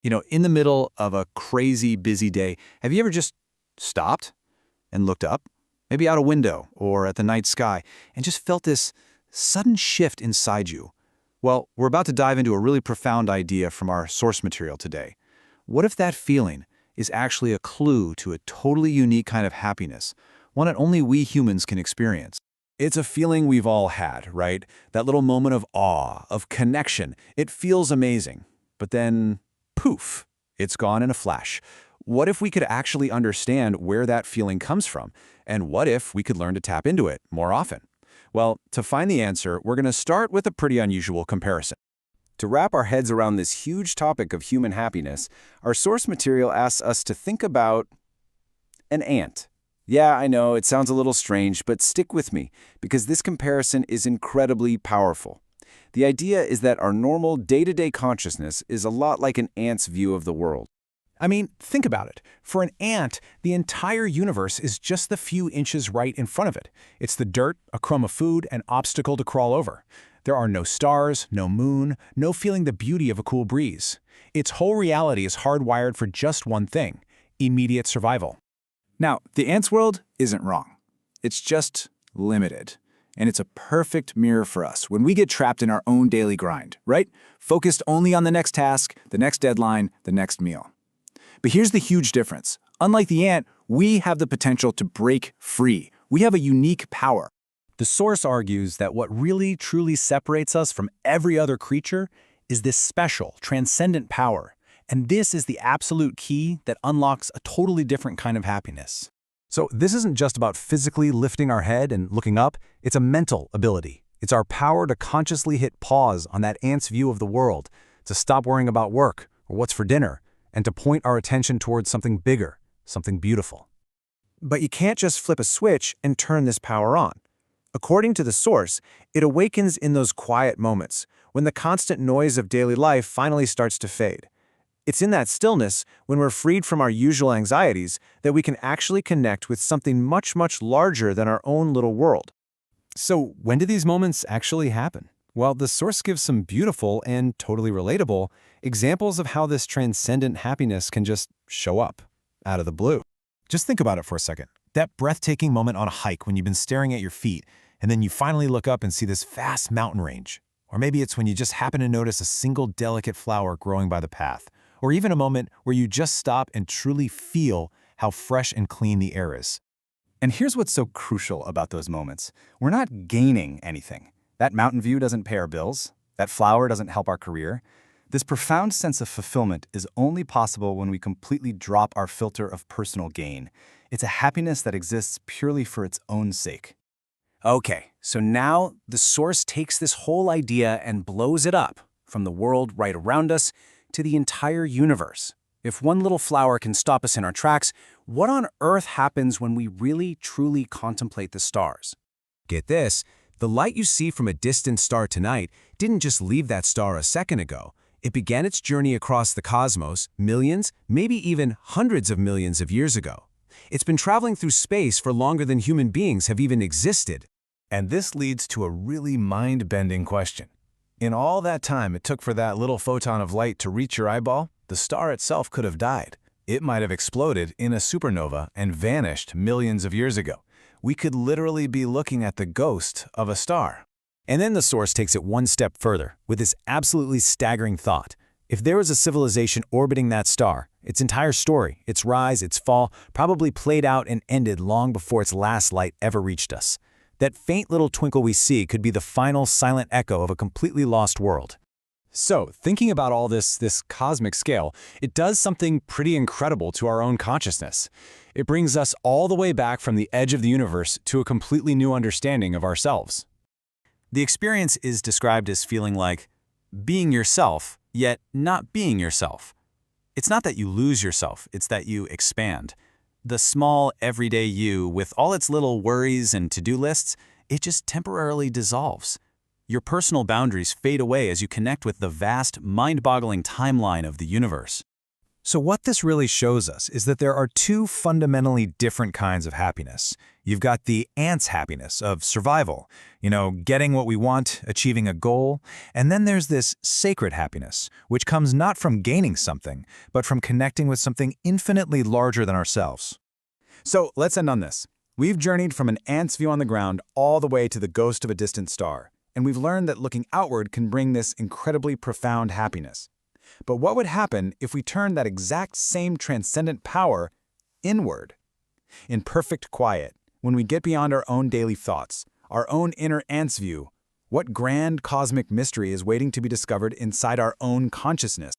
In the middle of a crazy busy day, have you ever just stopped and looked up, maybe out a window or at the night sky, and just felt this sudden shift inside you? Well, we're about to dive into a really profound idea from our source material today. What if that feeling is actually a clue to a totally unique kind of happiness, one that only we humans can experience? It's a feeling we've all had, right? That little moment of awe, of connection. It feels amazing. But then, poof, it's gone in a flash. What if we could actually understand where that feeling comes from? And what if we could learn to tap into it more often? Well, to find the answer, we're going to start with a pretty unusual comparison. To wrap our heads around this huge topic of human happiness, our source material asks us to think about an ant. Yeah, I know, it sounds a little strange, but stick with me, because this comparison is incredibly powerful. The idea is that our normal day-to-day consciousness is a lot like an ant's view of the world. I mean, think about it. For an ant, the entire universe is just the few inches right in front of it. It's the dirt, a crumb of food, an obstacle to crawl over. There are no stars, no moon, no feeling the beauty of a cool breeze. Its whole reality is hardwired for just one thing: immediate survival. Now, the ant's world isn't wrong. It's just limited. And it's a perfect mirror for us when we get trapped in our own daily grind, right? Focused only on the next task, the next deadline, the next meal. But here's the huge difference. Unlike the ant, we have the potential to break free. We have a unique power. The source argues that what really truly separates us from every other creature is this special, transcendent power. And this is the absolute key that unlocks a totally different kind of happiness. So this isn't just about physically lifting our head and looking up, it's a mental ability. It's our power to consciously hit pause on that ant's view of the world, to stop worrying about work or what's for dinner, and to point our attention towards something bigger, something beautiful. But you can't just flip a switch and turn this power on. According to the source, it awakens in those quiet moments, when the constant noise of daily life finally starts to fade. It's in that stillness, when we're freed from our usual anxieties, that we can actually connect with something much, much larger than our own little world. So when do these moments actually happen? Well, the source gives some beautiful and totally relatable examples of how this transcendent happiness can just show up out of the blue. Just think about it for a second. That breathtaking moment on a hike when you've been staring at your feet, and then you finally look up and see this vast mountain range. Or maybe it's when you just happen to notice a single delicate flower growing by the path. Or even a moment where you just stop and truly feel how fresh and clean the air is. And here's what's so crucial about those moments. We're not gaining anything. That mountain view doesn't pay our bills. That flower doesn't help our career. This profound sense of fulfillment is only possible when we completely drop our filter of personal gain. It's a happiness that exists purely for its own sake. Okay, so now the source takes this whole idea and blows it up from the world right around us to the entire universe. If one little flower can stop us in our tracks, what on earth happens when we really, truly contemplate the stars? Get this, the light you see from a distant star tonight didn't just leave that star a second ago. It began its journey across the cosmos millions, maybe even hundreds of millions of years ago. It's been traveling through space for longer than human beings have even existed. And this leads to a really mind-bending question. In all that time it took for that little photon of light to reach your eyeball, the star itself could have died. It might have exploded in a supernova and vanished millions of years ago. We could literally be looking at the ghost of a star. And then the source takes it one step further with this absolutely staggering thought. If there was a civilization orbiting that star, its entire story, its rise, its fall, probably played out and ended long before its last light ever reached us. That faint little twinkle we see could be the final silent echo of a completely lost world. So, thinking about all this cosmic scale, it does something pretty incredible to our own consciousness. It brings us all the way back from the edge of the universe to a completely new understanding of ourselves. The experience is described as feeling like being yourself, yet not being yourself. It's not that you lose yourself, it's that you expand. The small, everyday you, with all its little worries and to-do lists, it just temporarily dissolves. Your personal boundaries fade away as you connect with the vast, mind-boggling timeline of the universe. So what this really shows us is that there are two fundamentally different kinds of happiness. You've got the ant's happiness of survival, getting what we want, achieving a goal, and then there's this sacred happiness, which comes not from gaining something, but from connecting with something infinitely larger than ourselves. So let's end on this. We've journeyed from an ant's view on the ground all the way to the ghost of a distant star, and we've learned that looking outward can bring this incredibly profound happiness. But what would happen if we turned that exact same transcendent power inward? In perfect quiet, when we get beyond our own daily thoughts, our own inner ant's view, what grand cosmic mystery is waiting to be discovered inside our own consciousness?